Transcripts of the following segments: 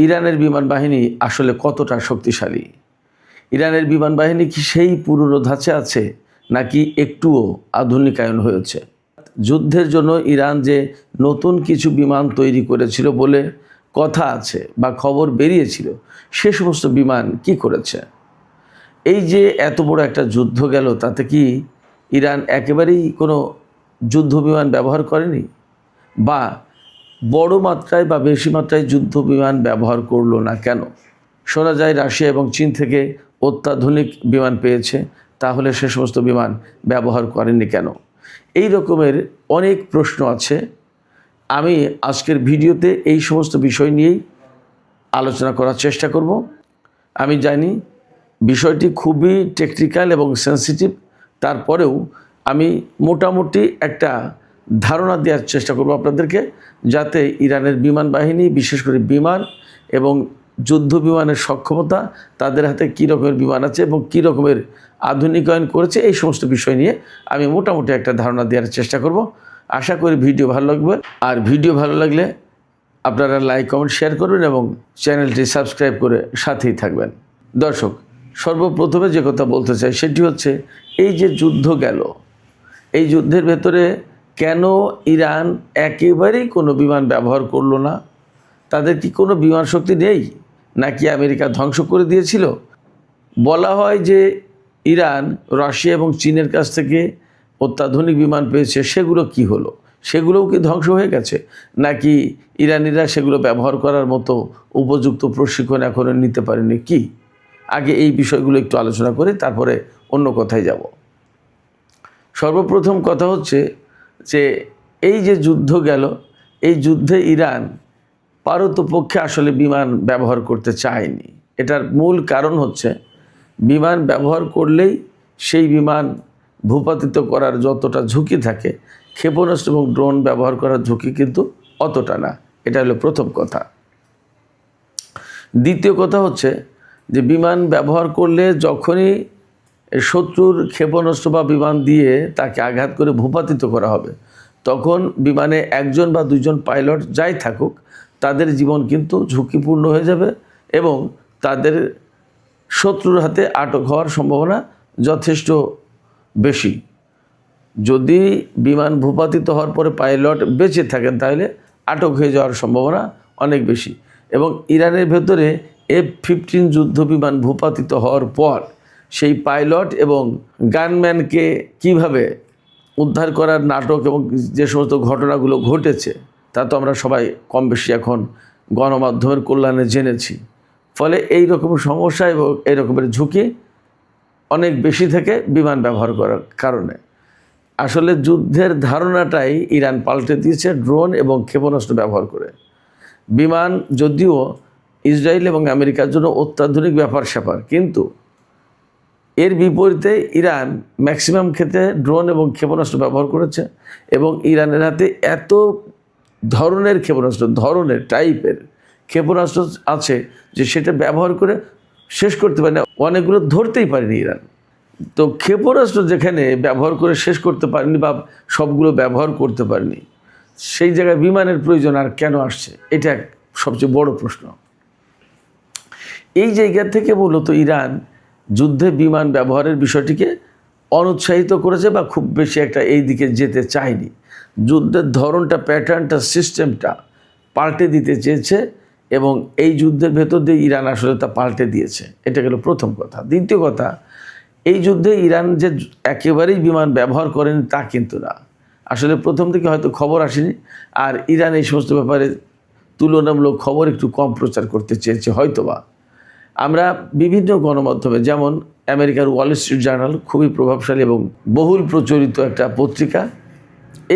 ইরানের বিমান বাহিনী আসলে কতটা শক্তিশালী? ইরানের বিমান বাহিনী কি সেই পুরনো ধাঁচে আছে নাকি একটুও আধুনিকায়ন হয়েছে? যুদ্ধের জন্য ইরান যে নতুন কিছু বিমান তৈরি করেছিল বলে কথা আছে বা খবর বেরিয়েছিল, সে সমস্ত বিমান কি করেছে? এই যে এত বড় একটা যুদ্ধ গেল, তাতে কি ইরান একেবারেই কোনো যুদ্ধ বিমান ব্যবহার করেনি, বা বড় মাত্রায় বা বেশি মাত্রায় যুদ্ধ বিমান ব্যবহার করলো না কেন? শোনা যায় রাশিয়া এবং চীন থেকে অত্যাধুনিক বিমান পেয়েছে, তাহলে সে সমস্ত বিমান ব্যবহার করেনি কেন? এই রকমের অনেক প্রশ্ন আছে। আমি আজকের ভিডিওতে এই সমস্ত বিষয় নিয়েই আলোচনা করার চেষ্টা করব। আমি জানি বিষয়টি খুবই টেকনিক্যাল এবং সেন্সিটিভ, তারপরেও আমি মোটামুটি একটা ধারণা দেওয়ার চেষ্টা করব আপনাদেরকে, যাতে ইরানের বিমান বাহিনী, বিশেষ করে বিমান এবং যুদ্ধ বিমানের সক্ষমতা, তাদের হাতে কী রকমের বিমান আছে এবং কী রকমের আধুনিকায়ন করেছে, এই সমস্ত বিষয় নিয়ে আমি মোটামুটি একটা ধারণা দেওয়ার চেষ্টা করব। আশা করি ভিডিও ভালো লাগবে, আর ভিডিও ভালো লাগলে আপনারা লাইক, কমেন্ট, শেয়ার করবেন এবং চ্যানেলটি সাবস্ক্রাইব করে সাথেই থাকবেন। দর্শক, সর্বপ্রথমে যে কথা বলতে চাই সেটি হচ্ছে, এই যে যুদ্ধ গেল, এই যুদ্ধের ভেতরে কেন ইরান একেবারেই কোনো বিমান ব্যবহার করলো না? তাদের কি কোনো বিমান শক্তি নেই, নাকি আমেরিকা ধ্বংস করে দিয়েছিল? বলা হয় যে ইরান রাশিয়া এবং চীনের কাছ থেকে অত্যাধুনিক বিমান পেয়েছে, সেগুলো কি হলো? সেগুলোও কি ধ্বংস হয়ে গেছে, নাকি ইরানিরা সেগুলো ব্যবহার করার মতো উপযুক্ত প্রশিক্ষণ এখনও নিতে পারেনি? কি আগে এই বিষয়গুলো একটু আলোচনা করি, তারপরে অন্য কথায় যাব। সর্বপ্রথম কথা হচ্ছে যে এই যে যুদ্ধ গেল, এই যুদ্ধে ইরান পারতপক্ষে আসলে বিমান ব্যবহার করতে চায়নি। এটার মূল কারণ হচ্ছে, বিমান ব্যবহার করলেই সেই বিমান ভূপাতিত করার যতটা ঝুঁকি থাকে, ক্ষেপণাস্ত্র এবং ড্রোন ব্যবহার করার ঝুঁকি কিন্তু অতটা না। এটা হলো প্রথম কথা। দ্বিতীয় কথা হচ্ছে যে বিমান ব্যবহার করলে যখনই শত্রুর ক্ষেপণাস্ত্র বা বিমান দিয়ে তাকে আঘাত করে ভূপাতিত করা হবে, তখন বিমানে একজন বা দুইজন পাইলট যাই থাকুক, তাদের জীবন কিন্তু ঝুঁকিপূর্ণ হয়ে যাবে এবং তাদের শত্রুর হাতে আটক হওয়ার সম্ভাবনা যথেষ্ট বেশি। যদি বিমান ভূপাতিত হওয়ার পরে পাইলট বেঁচে থাকেন, তাহলে আটক হয়ে যাওয়ার সম্ভাবনা অনেক বেশি। এবং ইরানের ভেতরে F-15 যুদ্ধ বিমান ভূপাতিত হওয়ার পর সেই পাইলট এবং গানম্যানকে কিভাবে উদ্ধার করার নাটক এবং যে সমস্ত ঘটনাগুলো ঘটেছে, তা তো আমরা সবাই কম বেশি এখন গণমাধ্যমের কল্যাণে জেনেছি। ফলে এই রকম সমস্যা এবং এই রকমের ঝুঁকি অনেক বেশি থেকে বিমান ব্যবহার করার কারণে আসলে যুদ্ধের ধারণাটাই ইরান পাল্টে দিয়েছে ড্রোন এবং ক্ষেপণাস্ত্র ব্যবহার করে। বিমান যদিও ইসরায়েল এবং আমেরিকার জন্য অত্যাধুনিক ব্যাপার স্যাপার, কিন্তু এর বিপরীতে ইরান ম্যাক্সিমাম ক্ষেত্রে ড্রোন এবং ক্ষেপণাস্ত্র ব্যবহার করেছে, এবং ইরানের হাতে এত ধরনের ক্ষেপণাস্ত্র, টাইপের ক্ষেপণাস্ত্র আছে যে সেটা ব্যবহার করে শেষ করতে পারে না, অনেকগুলো ধরতেই পারেনি ইরান। তো ক্ষেপণাস্ত্র যেখানে ব্যবহার করে শেষ করতে পারেনি বা সবগুলো ব্যবহার করতে পারেনি, সেই জায়গায় বিমানের প্রয়োজন আর কেন আসছে? এটা সবচেয়ে বড় প্রশ্ন। এই জায়গা থেকে মূলত ইরান যুদ্ধে বিমান ব্যবহারের বিষয়টিকে অনুৎসাহিত করেছে বা খুব বেশি একটা এই দিকে যেতে চায়নি। যুদ্ধের ধরনটা, প্যাটার্নটা, সিস্টেমটা পাল্টে দিতে চেয়েছে, এবং এই যুদ্ধের ভেতর দিয়ে ইরান আসলে তা পাল্টে দিয়েছে। এটা গেল প্রথম কথা। দ্বিতীয় কথা, এই যুদ্ধে ইরান যে একেবারেই বিমান ব্যবহার করেনি তা কিন্তু না। আসলে প্রথম থেকে হয়তো খবর আসেনি, আর ইরান এই সমস্ত ব্যাপারে তুলনামূলক খবর একটু কম প্রচার করতে চেয়েছে হয়তোবা। আমরা বিভিন্ন গণমাধ্যমে, যেমন আমেরিকার ওয়াল স্ট্রিট জার্নাল, খুবই প্রভাবশালী এবং বহুল প্রচলিত একটা পত্রিকা,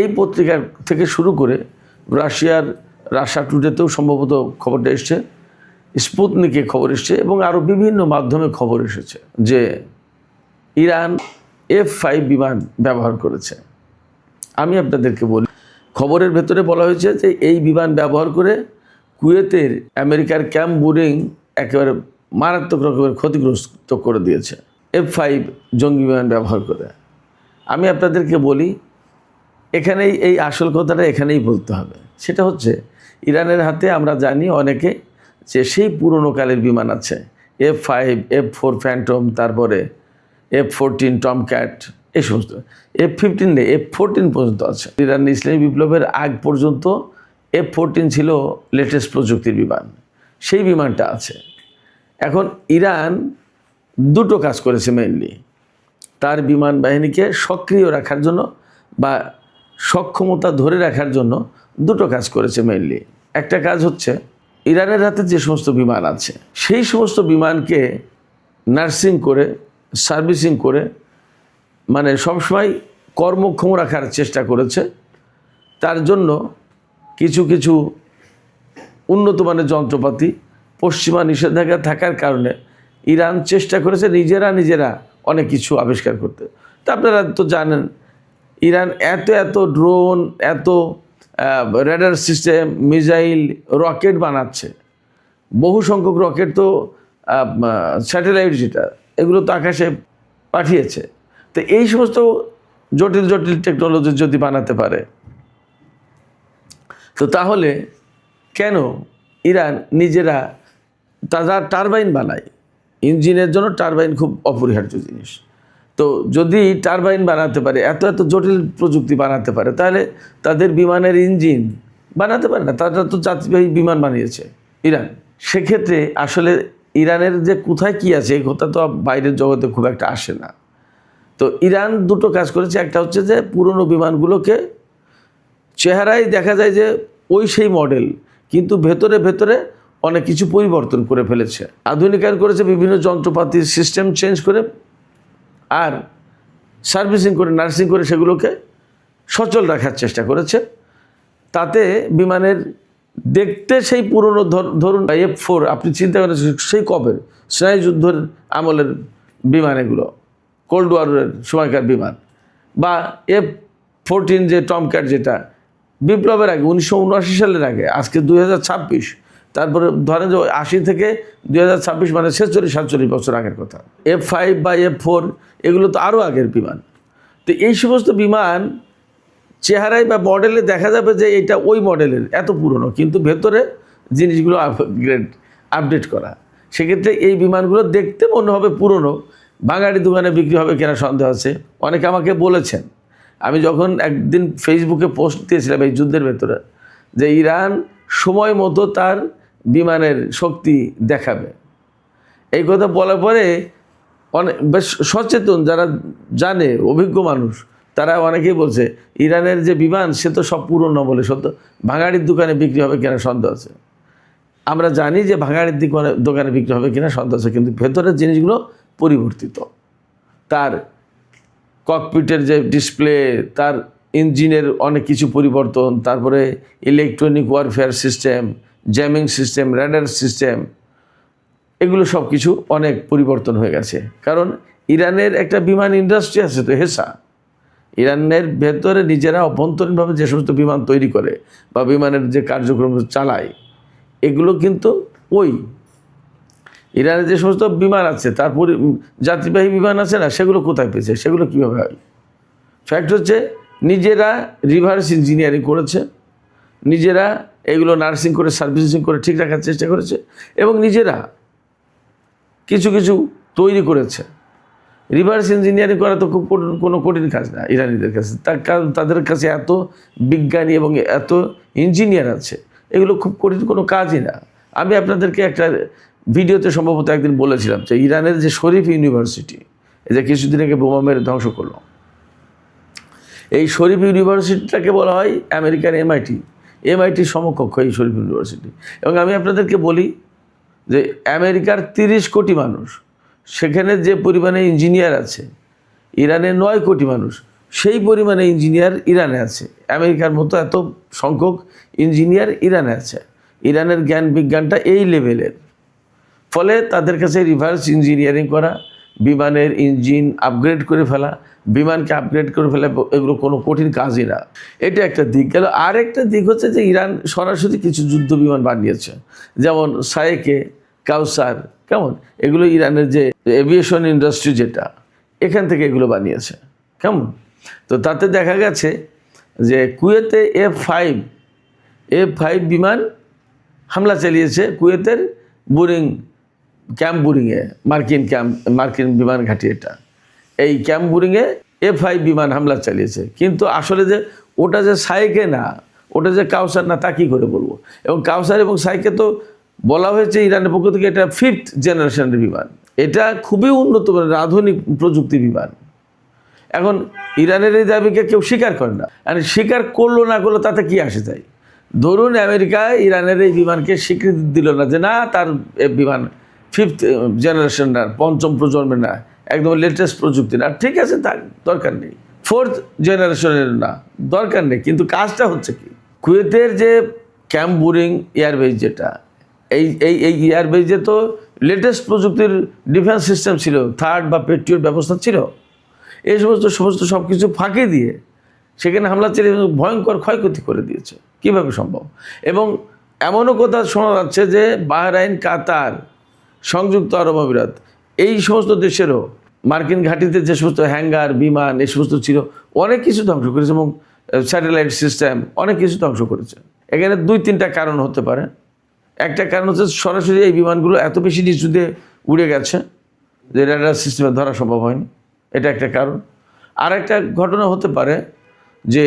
এই পত্রিকার থেকে শুরু করে রাশিয়া টুডেতেও সম্ভবত খবরটা এসছে, স্পুতনিকে খবর এসছে, এবং আরও বিভিন্ন মাধ্যমে খবর এসেছে যে ইরান F-5 বিমান ব্যবহার করেছে। আমি আপনাদেরকে বলি, খবরের ভেতরে বলা হয়েছে যে এই বিমান ব্যবহার করে কুয়েতের আমেরিকার ক্যাম্প বোরিং একেবারে মারাত্মক রকমের ক্ষতিগ্রস্ত করে দিয়েছে F-5 জঙ্গি বিমান ব্যবহার করে। আমি আপনাদেরকে বলি, এখানেই এই আসল কথাটা এখানেই বলতে হবে। সেটা হচ্ছে, ইরানের হাতে আমরা জানি অনেকে যে সেই পুরনো কালের বিমান আছে F-5, F-4 ফ্যান্টম, তারপরে F-14 টমক্যাট, এই সমস্ত F-15 নেই, F-14 পর্যন্ত আছে। ইরান ইসলামী বিপ্লবের আগ পর্যন্ত F-14 ছিল লেটেস্ট প্রযুক্তির বিমান, সেই বিমানটা আছে। এখন ইরান দুটো কাজ করেছে মেইনলি, তার বিমান বাহিনীকে সক্রিয় রাখার জন্য বা সক্ষমতা ধরে রাখার জন্য দুটো কাজ করেছে মেইনলি। একটা কাজ হচ্ছে ইরানের হাতে যে সমস্ত বিমান আছে সেই সমস্ত বিমানকে নার্সিং করে, সার্ভিসিং করে, মানে সবসময় কর্মক্ষম রাখার চেষ্টা করেছে। তার জন্য কিছু কিছু উন্নত মানের যন্ত্রপাতি, পশ্চিমা নিষেধাজ্ঞা থাকার কারণে ইরান চেষ্টা করেছে নিজেরা অনেক কিছু আবিষ্কার করতে। তা আপনারা তো জানেন ইরান এত ড্রোন, এত রেডার সিস্টেম, মিসাইল, রকেট বানাচ্ছে। বহু সংখ্যক রকেট তো স্যাটেলাইট যেটা, এগুলো তো আকাশে পাঠিয়েছে। তো এই সমস্ত জটিল টেকনোলজি যদি বানাতে পারে, তো তাহলে কেন ইরান নিজেরা তারা টারবাইন বানায়? ইঞ্জিনের জন্য টারবাইন খুব অপরিহার্য জিনিস। তো যদি টারবাইন বানাতে পারে, এত জটিল প্রযুক্তি বানাতে পারে, তাহলে তাদের বিমানের ইঞ্জিন বানাতে পারে না? তারা তো যাত্রীবাহী বিমান বানিয়েছে ইরান। সেক্ষেত্রে আসলে ইরানের যে কোথায় কী আছে এই কথা তো বাইরের জগতে খুব একটা আসে না। তো ইরান দুটো কাজ করেছে। একটা হচ্ছে যে পুরনো বিমানগুলোকে চেহারায় দেখা যায় যে ওই সেই মডেল, কিন্তু ভেতরে অনেক কিছু পরিবর্তন করে ফেলেছে, আধুনিকায়ন করেছে, বিভিন্ন যন্ত্রপাতির সিস্টেম চেঞ্জ করে আর সার্ভিসিং করে, নার্সিং করে সেগুলোকে সচল রাখার চেষ্টা করেছে। তাতে বিমানের দেখতে সেই পুরনো, ধরুন F-4, আপনি চিন্তা করেন সেই কবের স্নায়ুযুদ্ধের আমলের বিমান, এগুলো কোল্ড ওয়ারের সময়কার বিমান, বা F-14 যে টমক্যাট, যেটা বিপ্লবের আগে 1979 সালের আগে, আজকে 2026, তারপরে ধরেন যে 80 থেকে 2026 মানে 46-47 বছর আগের কথা। F-5 বা F-4 এগুলো তো আরও আগের বিমান। তো এই সমস্ত বিমান চেহারায় বা মডেলে দেখা যাবে যে এটা ওই মডেলের, এত পুরনো, কিন্তু ভেতরে জিনিসগুলো আপডেট করা। সেক্ষেত্রে এই বিমানগুলো দেখতে মনে হবে পুরনো, ভাঙাড়ি দোকানে বিক্রি হবে কিনা সন্দেহ আছে। অনেকে আমাকে বলেছেন, আমি যখন একদিন ফেসবুকে পোস্ট দিয়েছিলাম এই যুদ্ধের ভেতরে, যে ইরান সময় মতো তার বিমানের শক্তি দেখাবে, এই কথা বলার পরে অনেক বেশ সচেতন যারা জানে, অভিজ্ঞ মানুষ, তারা অনেকেই বলছে ইরানের যে বিমান সে তো সব পুরনো বলে, সত্য ভাঙাড়ির দোকানে বিক্রি হবে কিনা সন্দেহ আছে। আমরা জানি যে ভাঙাড়ির দোকানে বিক্রি হবে কিনা সন্দেহ আছে, কিন্তু ভেতরের জিনিসগুলো পরিবর্তিত। তার ককপিটের যে ডিসপ্লে, তার ইঞ্জিনের অনেক কিছু পরিবর্তন, তারপরে electronic warfare system, jamming system, radar system, এগুলো সব কিছু অনেক পরিবর্তন হয়ে গেছে। কারণ ইরানের একটা বিমান ইন্ডাস্ট্রি আছে তো, হেসা। ইরানের ভেতরে নিজেরা অভ্যন্তরীণভাবে যে সমস্ত বিমান তৈরি করে বা বিমানের যে কার্যক্রম চালায়, এগুলো কিন্তু ওই ইরানের যে সমস্ত বিমান আছে, তারপরে যাত্রীবাহী বিমান আছে না, সেগুলো কোথায় পেয়েছে, সেগুলো কীভাবে হয়? ফ্যাক্ট হচ্ছে নিজেরা রিভার্স ইঞ্জিনিয়ারিং করেছে, নিজেরা এগুলো নার্সিং করে, সার্ভিসিং করে ঠিক রাখার চেষ্টা করেছে, এবং নিজেরা কিছু তৈরি করেছে। রিভার্স ইঞ্জিনিয়ারিং করা তো খুব কোনো কঠিন কাজ না ইরানিদের কাছে, তার কারণ তাদের কাছে এত বিজ্ঞানী এবং এত ইঞ্জিনিয়ার আছে, এগুলো খুব কঠিন কোনো কাজই না। আমি আপনাদেরকে একটা ভিডিওতে সম্ভবত একদিন বলেছিলাম যে ইরানের যে শরীফ ইউনিভার্সিটি, এই যে কিছুদিন আগে বোমা মেরে ধ্বংস করলো, এই শরীফ ইউনিভার্সিটিটাকে বলা হয় আমেরিকার MIT সমকক্ষ এই শরীফ ইউনিভার্সিটি। এবং আমি আপনাদেরকে বলি যে আমেরিকার 30 কোটি মানুষ, সেখানে যে পরিমাণে ইঞ্জিনিয়ার আছে, ইরানে 9 কোটি মানুষ, সেই পরিমাণে ইঞ্জিনিয়ার ইরানে আছে। আমেরিকার মতো এত সংখ্যক ইঞ্জিনিয়ার ইরানে আছে। ইরানের জ্ঞান বিজ্ঞানটা এই লেভেলের, ফলে তাদের কাছে রিভার্স ইঞ্জিনিয়ারিং করা, বিমানের ইঞ্জিন আপগ্রেড করে ফেলা, বিমানকে আপগ্রেড করে ফেলা, এগুলো কোনো কঠিন কাজই না। এটা একটা দিক গেল। আর একটা দিক হচ্ছে যে ইরান সরাসরি কিছু যুদ্ধ বিমান বানিয়েছে, যেমন সায়েকে, কাউসার, কেমন, এগুলো ইরানের যে এভিয়েশন ইন্ডাস্ট্রি যেটা, এখান থেকে এগুলো বানিয়েছে, কেমন। তো তাতে দেখা গেছে যে কুয়েতে F-5 বিমান হামলা চালিয়েছে কুয়েতের বুরিং ক্যাম্প বুরিংয়ে, মার্কিন বিমান ঘাঁটি এটা, এই ক্যাম্প বুরিংয়ে F-5 বিমান হামলা চালিয়েছে। কিন্তু আসলে যে ওটা যে সাইকে না, ওটা যে কাউসার না, তা কী করে বলবো? এবং কাউসার এবং সাইকে তো বলা হয়েছে ইরানের পক্ষ থেকে এটা 5th জেনারেশনের বিমান, এটা খুবই উন্নত মানের আধুনিক প্রযুক্তি বিমান। এখন ইরানের এই দাবিকে কেউ স্বীকার করে না, আর স্বীকার করলো না করলো তাতে কি আসে যায়? ধরুন আমেরিকা ইরানের এই বিমানকে স্বীকৃতি দিল না যে না তার বিমান 5th জেনারেশন না, 5ম প্রজন্মের না, একদম লেটেস্ট প্রযুক্তি না, ঠিক আছে, তার দরকার নেই। 4th জেনারেশনের না, দরকার নেই। কিন্তু কাজটা হচ্ছে কি, কুয়েতের যে ক্যাম্প বুরিং এয়ারবেজ যেটা, এই এয়ারবেজে তো লেটেস্ট প্রযুক্তির ডিফেন্স সিস্টেম ছিল, থার্ড বা পেট্রিয়ট ব্যবস্থা ছিল। এই সমস্ত সব কিছু ফাঁকি দিয়ে সেখানে হামলা চালিয়ে ভয়ঙ্কর ক্ষয়ক্ষতি করে দিয়েছে। কীভাবে সম্ভব? এবং এমনও কথা শোনা যাচ্ছে যে বাহরাইন, কাতার, সংযুক্ত আরব আমিরাত, এই সমস্ত দেশেরও মার্কিন ঘাঁটিতে যে সমস্ত হ্যাঙ্গার, বিমান, এই সমস্ত ছিল, অনেক কিছু ধ্বংস করেছে এবং স্যাটেলাইট সিস্টেম অনেক কিছু ধ্বংস করেছে। এখানে 2-3টা কারণ হতে পারে। একটা কারণ হচ্ছে সরাসরি এই বিমানগুলো এত বেশি নিচু দিয়ে উড়ে গেছে যে রাডার সিস্টেমে ধরা সম্ভব হয়নি, এটা একটা কারণ। আর একটা ঘটনা হতে পারে যে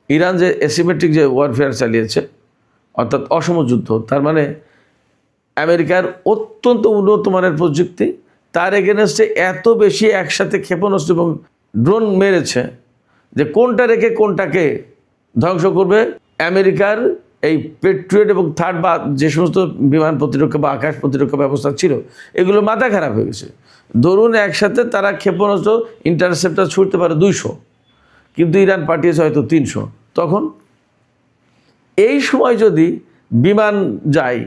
ইরান যে অ্যাসিমেট্রিক যে ওয়ারফেয়ার চালিয়েছে, অর্থাৎ অসম যুদ্ধ, তার মানে আমেরিকার অত্যন্ত উন্নত মানের প্রযুক্তি, তার এগেনস্টে এত বেশি একসাথে ক্ষেপণাস্ত্র এবং ড্রোন মেরেছে যে কোনটা রেখে কোনটাকে ধ্বংস করবে। আমেরিকার এই পেট্রিয়ট এবং থার্ড বা যে সমস্ত বিমান প্রতিরক্ষা বা আকাশ প্রতিরক্ষা ব্যবস্থা ছিল, এগুলো মাথা খারাপ হয়ে গেছে। ধরুন একসাথে তারা ক্ষেপণাস্ত্র ইন্টারসেপ্টার ছুটতে পারে 200, কিন্তু ইরান পাঠিয়েছে হয়তো 300। তখন এই সময় যদি বিমান যায়,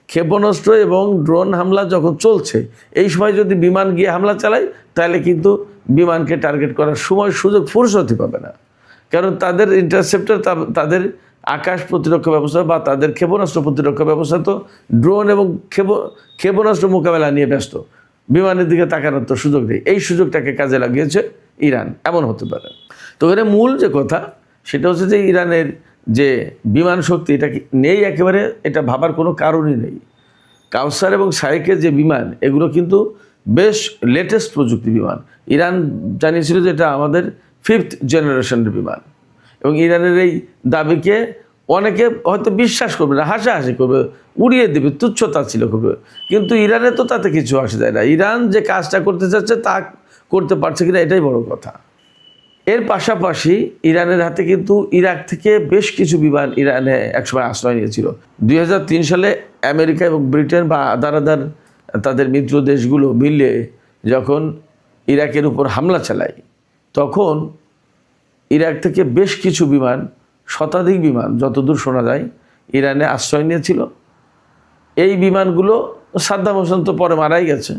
ক্ষেপণাস্ত্র এবং ড্রোন হামলা যখন চলছে, এই সময় যদি বিমান গিয়ে হামলা চালায়, তাহলে কিন্তু বিমানকে টার্গেট করার সময় সুযোগ ফুরসতই পাবে না। কারণ তাদের ইন্টারসেপ্টার, তাদের আকাশ প্রতিরক্ষা ব্যবস্থা বা তাদের ক্ষেপণাস্ত্র প্রতিরক্ষা ব্যবস্থা তো ড্রোন এবং ক্ষেপণাস্ত্র মোকাবেলা নিয়ে ব্যস্ত, বিমানের দিকে তাকানোর তো সুযোগ নেই। এই সুযোগটাকে কাজে লাগিয়েছে ইরান, এমন হতে পারে। তো এখানে মূল যে কথা সেটা হচ্ছে যে ইরানের যে বিমান শক্তি, এটা নেই একেবারে, এটা ভাবার কোনো কারণই নেই। কাউসার এবং সাইকের যে বিমান, এগুলো কিন্তু বেশ লেটেস্ট প্রযুক্তি বিমান। ইরান জানিয়েছিল যে এটা আমাদের 5th জেনারেশনের বিমান, এবং ইরানের এই দাবিকে অনেকে হয়তো বিশ্বাস করবে না, হাসাহাসি করবে, উড়িয়ে দেবে, তুচ্ছতাচ্ছিল্য করবে। কিন্তু ইরানে তো তাতে কিছু আসে যায় না। ইরান যে কাজটা করতে চাচ্ছে তা করতে পারছে কিনা, এটাই বড় কথা। এর পাশাপাশি ইরানের হাতে কিন্তু ইরাক থেকে বেশ কিছু বিমান ইরানে একসময় আশ্রয় নিয়েছিল। 2003 সালে আমেরিকা এবং ব্রিটেন বা আদার তাদের মিত্র দেশগুলো মিলে যখন ইরাকের উপর হামলা চালায়, তখন ইরাক থেকে বেশ কিছু বিমান, শতাধিক বিমান যতদূর শোনা যায়, ইরানে আশ্রয় নিয়েছিল। এই বিমানগুলো সাদ্দাম হোসেন তো পরে মারাই গেছে,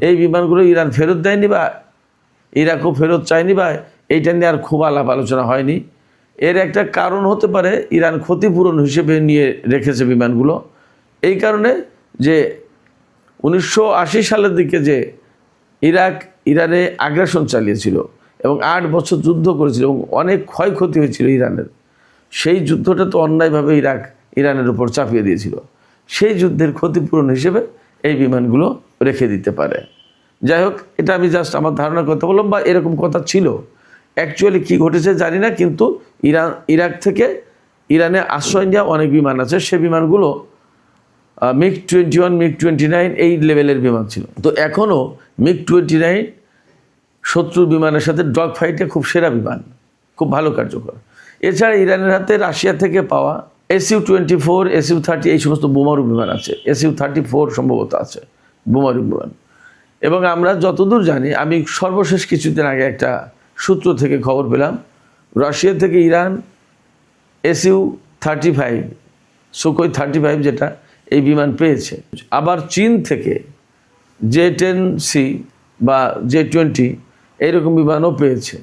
এই বিমানগুলো ইরান ফেরত দেয়নি বা ইরাকও ফেরত চায়নি, বা এইটা নিয়ে আর খুব আলাপ আলোচনা হয়নি। এর একটা কারণ হতে পারে ইরান ক্ষতিপূরণ হিসেবে নিয়ে রেখেছে বিমানগুলো, এই কারণে যে 1980 সালের দিকে যে ইরানে আগ্রাসন চালিয়েছিল এবং 8 বছর যুদ্ধ করেছিল এবং অনেক ক্ষয়ক্ষতি হয়েছিল ইরানের, সেই যুদ্ধটা তো অন্যায়ভাবে ইরানের উপর চাপিয়ে দিয়েছিল। সেই যুদ্ধের ক্ষতিপূরণ হিসেবে এই বিমানগুলো রেখে দিতে পারে। যাই হোক, এটা আমি জাস্ট আমার ধারণার কথা বললাম, বা এরকম কথা ছিল। অ্যাকচুয়ালি কী ঘটেছে জানি না, কিন্তু ইরাক থেকে ইরানে আশ্রয় নেওয়া অনেক বিমান আছে। সে বিমানগুলো MiG-21, MiG-29 এই লেভেলের বিমান ছিল। তো এখনও MiG-29 শত্রুর বিমানের সাথে ডগ ফাইটে খুব সেরা বিমান, খুব ভালো কার্যকর। এছাড়া ইরানের হাতে রাশিয়া থেকে পাওয়া Su-24, Su-30 এই সমস্ত বোমারু বিমান আছে। Su-34 সম্ভবত আছে বোমারু বিমান। এবং আমরা যতদূর জানি, আমি সর্বশেষ কিছুদিন আগে একটা সূত্র থেকে খবর পেলাম, রাশিয়া থেকে ইরান Su-35, সুখোই 35 যেটা, এই বিমান পেয়েছে। আবার চীন থেকে J-10C বা J-20 এইরকম বিমানও পেয়েছে।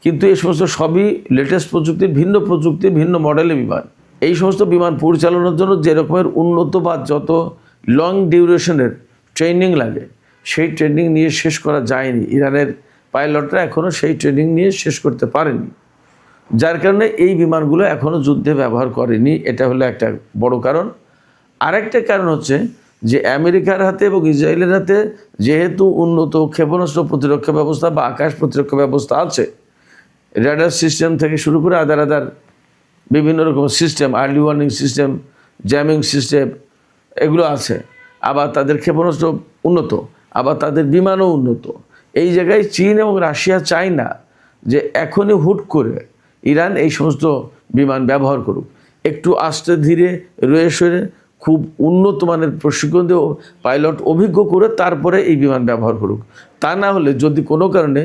কিন্তু এই সমস্ত সবই লেটেস্ট প্রযুক্তির, ভিন্ন মডেলের বিমান। এই সমস্ত বিমান পরিচালনার জন্য যে রকমের উন্নত বা যত লং ডিউরেশনের ট্রেনিং লাগে, সেই ট্রেনিং নিয়ে শেষ করা যায়নি। ইরানের পাইলটরা এখনও সেই ট্রেনিং নিয়ে শেষ করতে পারেনি, যার কারণে এই বিমানগুলো এখনও যুদ্ধে ব্যবহার করেনি। এটা হলো একটা বড় কারণ। আরেকটা কারণ হচ্ছে যে আমেরিকার হাতে এবং ইসরায়েলের হাতে যেহেতু উন্নত ক্ষেপণাস্ত্র প্রতিরক্ষা ব্যবস্থা বা আকাশ প্রতিরক্ষা ব্যবস্থা আছে, রেডার সিস্টেম থেকে শুরু করে আদার বিভিন্ন রকম system, early warning system, jamming system, এগুলো আছে। আবার তাদের ক্ষেপণাস্ত্র উন্নত, আবার তাদের বিমানও উন্নত। এই জায়গায় চীন এবং রাশিয়া চায় না যে এখনই হুট করে ইরান এই সমস্ত বিমান ব্যবহার করুক। একটু আস্তে ধীরে রয়ে সরে খুব উন্নত মানের প্রশিক্ষণ দিয়ে পাইলট অভিজ্ঞ করে তারপরে এই বিমান ব্যবহার করুক। তা না হলে যদি কোনো কারণে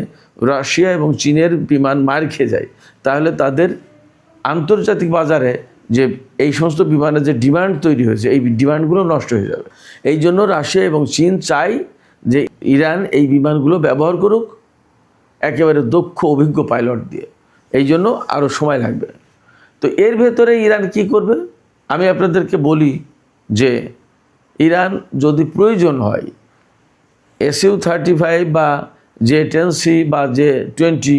রাশিয়া এবং চীনের বিমান মার খেয়ে যায়, তাহলে তাদের আন্তর্জাতিক বাজারে যে এই সমস্ত বিমানের যে ডিমান্ড তৈরি হয়েছে, এই ডিমান্ডগুলো নষ্ট হয়ে যাবে। এই জন্য রাশিয়া এবং চীন চায় যে ইরান এই বিমানগুলো ব্যবহার করুক একেবারে দক্ষ অভিজ্ঞ পাইলট দিয়ে। এই জন্য আরও সময় লাগবে। তো এর ভেতরে ইরান কি করবে আমি আপনাদেরকে বলি যে ইরান যদি প্রয়োজন হয় SU-35 বা J-10C বা J-20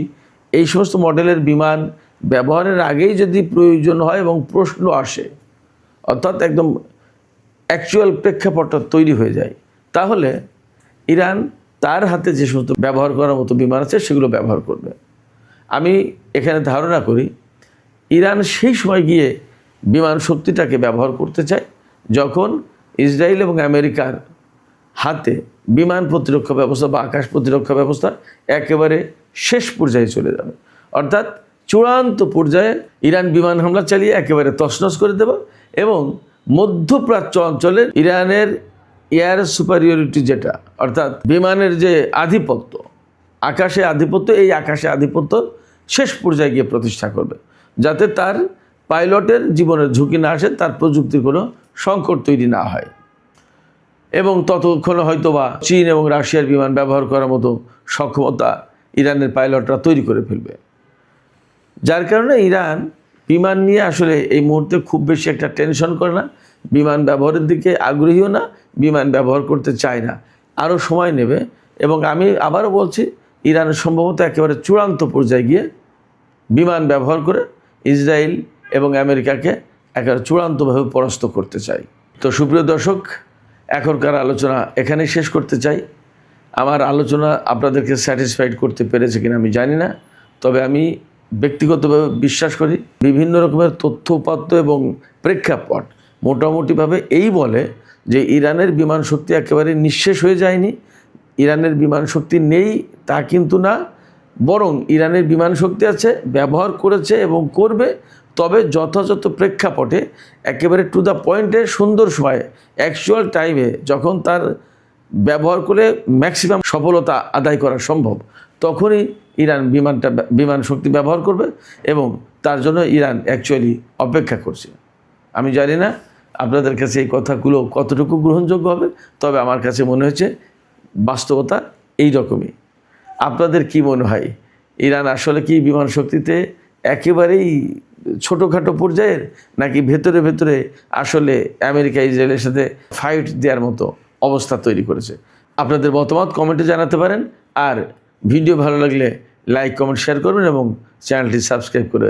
এই সমস্ত মডেলের বিমান ব্যবহারের আগেই যদি প্রয়োজন হয় এবং প্রশ্ন আসে, অর্থাৎ একদম অ্যাকচুয়াল প্রেক্ষাপটটা তৈরি হয়ে যায়, তাহলে ইরান তার হাতে যে সমস্ত ব্যবহার করার মতো বিমান আছে সেগুলো ব্যবহার করবে। আমি এখানে ধারণা করি ইরান সেই সময় গিয়ে বিমান শক্তিটাকে ব্যবহার করতে চায় যখন ইসরায়েল এবং আমেরিকার হাতে বিমান প্রতিরক্ষা ব্যবস্থা বা আকাশ প্রতিরক্ষা ব্যবস্থা একেবারে শেষ পর্যায়ে চলে যাবে। অর্থাৎ চূড়ান্ত পর্যায়ে ইরান বিমান হামলা চালিয়ে একেবারে তছনছ করে দেবে এবং মধ্যপ্রাচ্য অঞ্চলের ইরানের এয়ার সুপারিয়রিটি, যেটা অর্থাৎ বিমানের যে আধিপত্য, আকাশে আধিপত্য, এই আকাশে আধিপত্য শেষ পর্যায়ে গিয়ে প্রতিষ্ঠা করবে, যাতে তার পাইলটের জীবনের ঝুঁকি না আসে, তার প্রযুক্তির কোনো সংকট তৈরি না হয়। এবং ততক্ষণে হয়তোবা চীন এবং রাশিয়ার বিমান ব্যবহার করার মতো সক্ষমতা ইরানের পাইলটরা তৈরি করে ফেলবে। যার কারণে ইরান বিমান নিয়ে আসলে এই মুহূর্তে খুব বেশি একটা টেনশন করে না, বিমান ব্যবহারের দিকে আগ্রহীও না, বিমান ব্যবহার করতে চায় না, আরও সময় নেবে। এবং আমি আবারও বলছি, ইরান সম্ভবত একেবারে চূড়ান্ত পর্যায়ে গিয়ে বিমান ব্যবহার করে ইসরায়েল এবং আমেরিকাকে একেবারে চূড়ান্তভাবে পরাস্ত করতে চায়। তো সুপ্রিয় দর্শক, এখনকার আলোচনা এখানেই শেষ করতে চাই। আমার আলোচনা আপনাদেরকে স্যাটিসফাইড করতে পেরেছে কিনা আমি জানি না, তবে আমি ব্যক্তিগতভাবে বিশ্বাস করি বিভিন্ন রকমের তথ্য উপাত্ত এবং প্রেক্ষাপট মোটামুটিভাবে এই বলে যে ইরানের বিমান শক্তি একেবারে নিঃশেষ হয়ে যায়নি। ইরানের বিমান শক্তি নেই তা কিন্তু না, বরং ইরানের বিমান শক্তি আছে, ব্যবহার করেছে এবং করবে, তবে যথাযথ প্রেক্ষাপটে একেবারে টু দ্য পয়েন্টে সুন্দর সময়ে অ্যাকচুয়াল টাইমে যখন তার ব্যবহার করে ম্যাক্সিমাম সফলতা আদায় করা সম্ভব, তখনই ইরান বিমান শক্তি ব্যবহার করবে এবং তার জন্য ইরান অ্যাকচুয়ালি অপেক্ষা করছে। আমি জানি না আপনাদের কাছে এই কথাগুলো কতটুকু গ্রহণযোগ্য হবে, তবে আমার কাছে মনে হয়েছে বাস্তবতা এই রকমই। আপনাদের কি মনে হয়, ইরান আসলে কি বিমান শক্তিতে একেবারেই ছোটোখাটো পর্যায়ের, নাকি ভেতরে ভেতরে আসলে আমেরিকা ইসরায়েলের সাথে ফাইট দেওয়ার মতো অবস্থা তৈরি করেছে? আপনাদের মতামত কমেন্টে জানাতে পারেন। আর ভিডিও ভালো লাগলে লাইক, কমেন্ট, শেয়ার করবেন এবং চ্যানেলটি সাবস্ক্রাইব করে